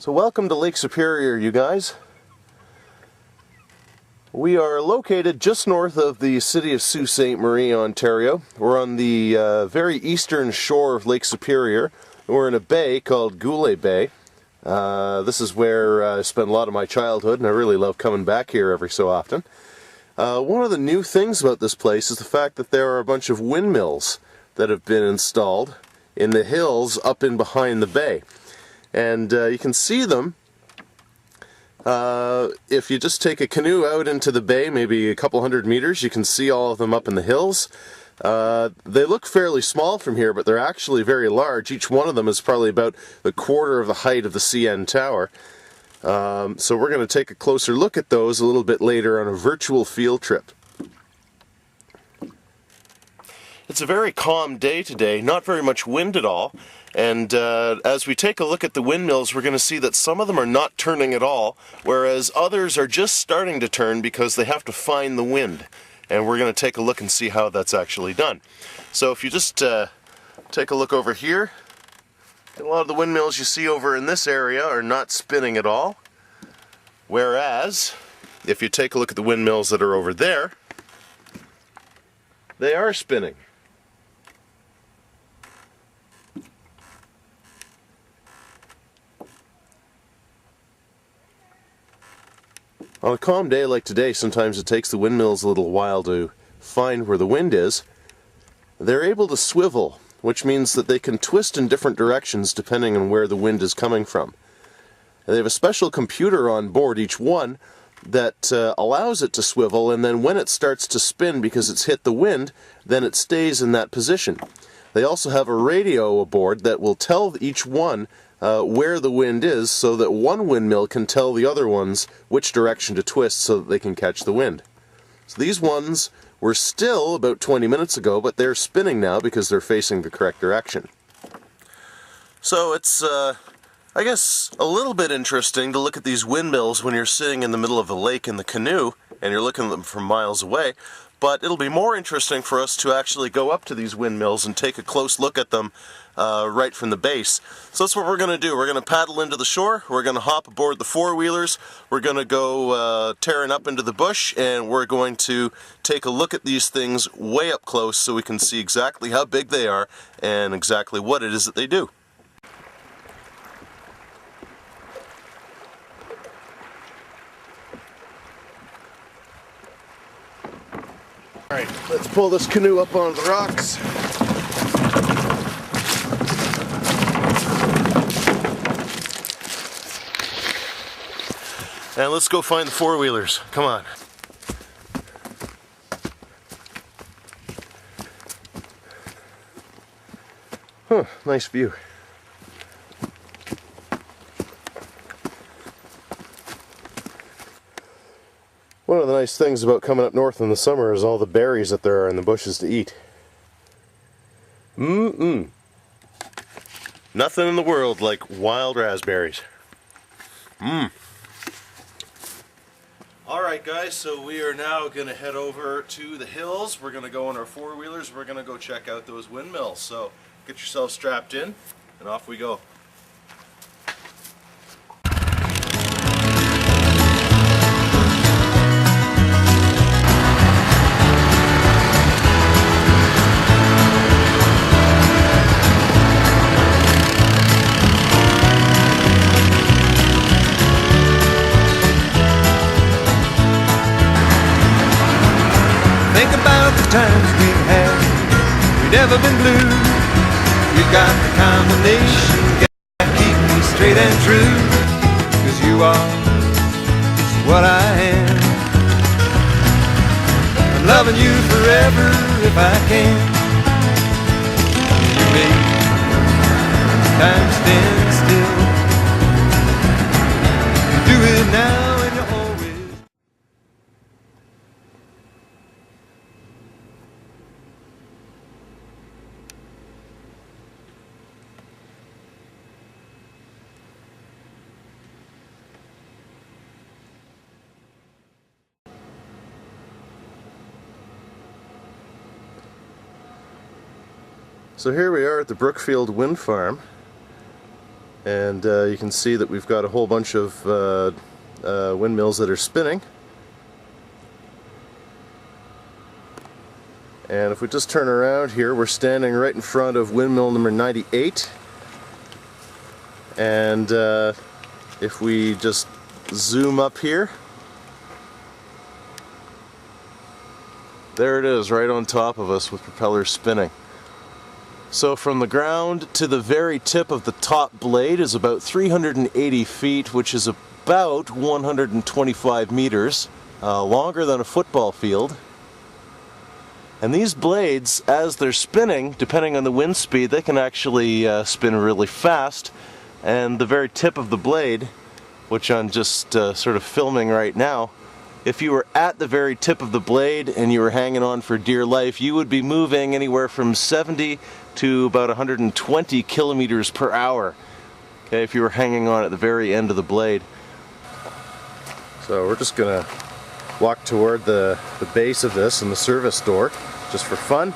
So welcome to Lake Superior, you guys. We are located just north of the city of Sault Ste. Marie, Ontario. We're on the very eastern shore of Lake Superior. We're in a bay called Goulet Bay. This is where I spent a lot of my childhood, and I really love coming back here every so often. One of the new things about this place is the fact that there are a bunch of windmills that have been installed in the hills up in behind the bay. And you can see them if you just take a canoe out into the bay, maybe a couple hundred meters. You can see all of them up in the hills. They look fairly small from here, but they're actually very large. Each one of them is probably about a quarter of the height of the CN Tower. So we're going to take a closer look at those a little bit later on a virtual field trip. It's a very calm day today, not very much wind at all. And as we take a look at the windmills, we're going to see that some of them are not turning at all, whereas others are just starting to turn because they have to find the wind. And we're going to take a look and see how that's actually done. So if you just take a look over here, a lot of the windmills you see over in this area are not spinning at all. Whereas, if you take a look at the windmills that are over there, they are spinning. On a calm day like today, sometimes it takes the windmills a little while to find where the wind is. They're able to swivel, which means that they can twist in different directions depending on where the wind is coming from. They have a special computer on board each one that allows it to swivel, and then when it starts to spin because it's hit the wind, then it stays in that position. They also have a radio aboard that will tell each one where the wind is, so that one windmill can tell the other ones which direction to twist so that they can catch the wind. So these ones were still about 20 minutes ago, but they're spinning now because they're facing the correct direction. So it's, I guess, a little bit interesting to look at these windmills when you're sitting in the middle of the lake in the canoe and you're looking at them from miles away. But it'll be more interesting for us to actually go up to these windmills and take a close look at them right from the base. So that's what we're going to do. We're going to paddle into the shore, we're going to hop aboard the four-wheelers, we're going to go tearing up into the bush, and we're going to take a look at these things way up close so we can see exactly how big they are and exactly what it is that they do. Alright, let's pull this canoe up onto the rocks. And let's go find the four-wheelers. Come on. Huh, nice view. One of the nice things about coming up north in the summer is all the berries that there are in the bushes to eat. Nothing in the world like wild raspberries. Alright guys, so we are now going to head over to the hills. We're going to go on our four-wheelers. We're going to go check out those windmills. So get yourself strapped in and off we go. Think about the times we've had, we'd never been blue. You got the combination, gotta keep me straight and true. 'Cause you are just what I am. I'm loving you forever if I can. You make time stand still. You do it now and you always. So here we are at the Brookfield Wind Farm. And you can see that we've got a whole bunch of windmills that are spinning. And if we just turn around here, we're standing right in front of windmill number 98. And if we just zoom up here, there it is, right on top of us with propellers spinning. So from the ground to the very tip of the top blade is about 380 feet, which is about 125 meters, longer than a football field. And these blades, as they're spinning, depending on the wind speed, they can actually spin really fast. And the very tip of the blade, which I'm just sort of filming right now, if you were at the very tip of the blade and you were hanging on for dear life, you would be moving anywhere from 70 to about 120 kilometers per hour. Okay, if you were hanging on at the very end of the blade. So we're just gonna walk toward the base of this and the service door, just for fun.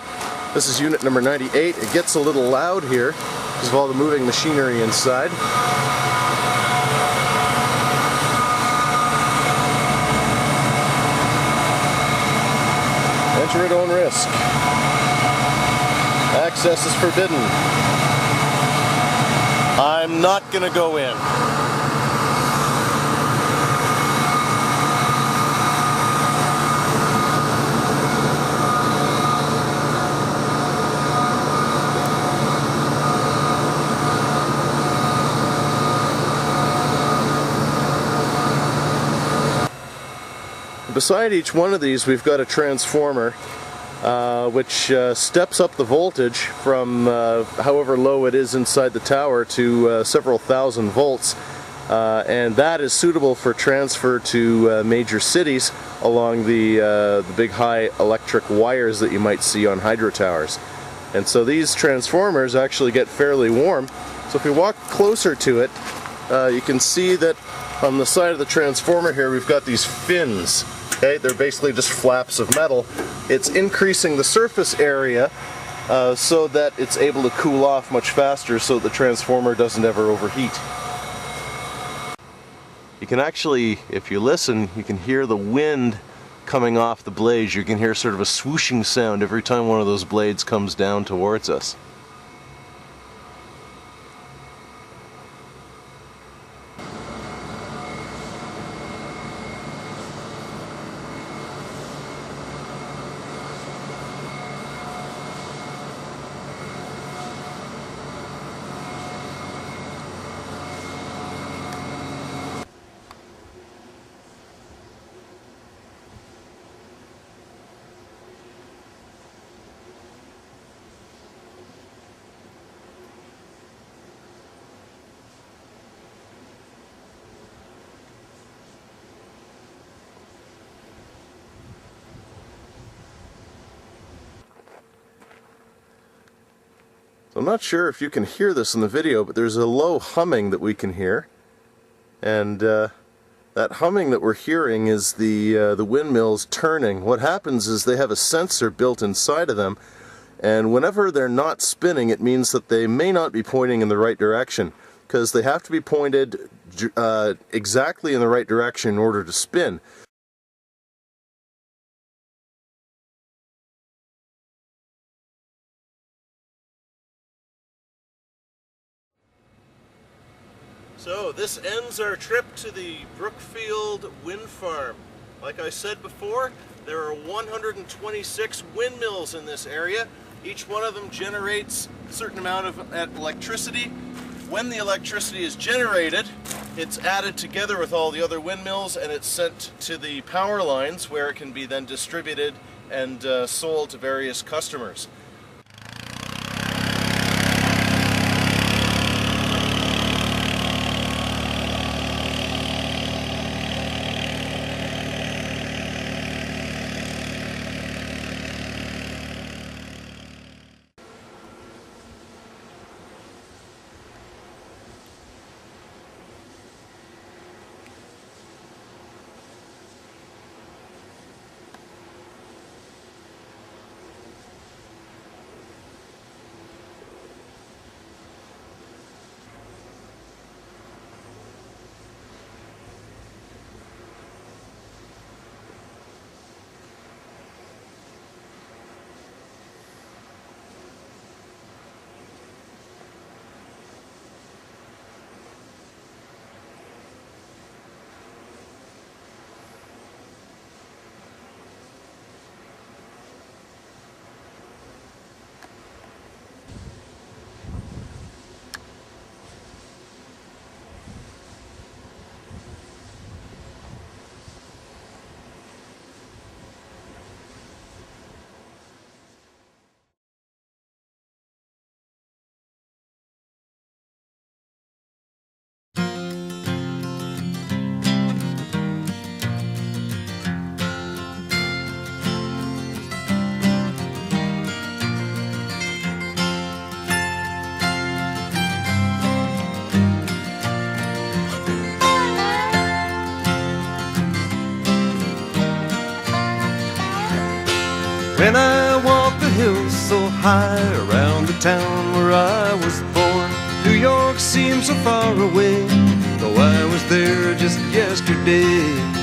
This is unit number 98. It gets a little loud here because of all the moving machinery inside. Enter at own risk. Access is forbidden. I'm not gonna go in. Beside each one of these, we've got a transformer which steps up the voltage from however low it is inside the tower to several thousand volts, and that is suitable for transfer to major cities along the big high electric wires that you might see on hydro towers. And so these transformers actually get fairly warm. So if we walk closer to it, you can see that on the side of the transformer here we've got these fins. Okay, they're basically just flaps of metal. It's increasing the surface area so that it's able to cool off much faster so the transformer doesn't ever overheat. You can actually, if you listen, you can hear the wind coming off the blades. You can hear sort of a swooshing sound every time one of those blades comes down towards us. I'm not sure if you can hear this in the video, but there's a low humming that we can hear. And that humming that we're hearing is the windmills turning. What happens is they have a sensor built inside of them, and whenever they're not spinning, it means that they may not be pointing in the right direction, because they have to be pointed exactly in the right direction in order to spin. So this ends our trip to the Brookfield Wind Farm. Like I said before, there are 126 windmills in this area. Each one of them generates a certain amount of electricity. When the electricity is generated, it's added together with all the other windmills and it's sent to the power lines where it can be then distributed and sold to various customers. When I walk the hills so high around the town where I was born, New York seems so far away, though I was there just yesterday.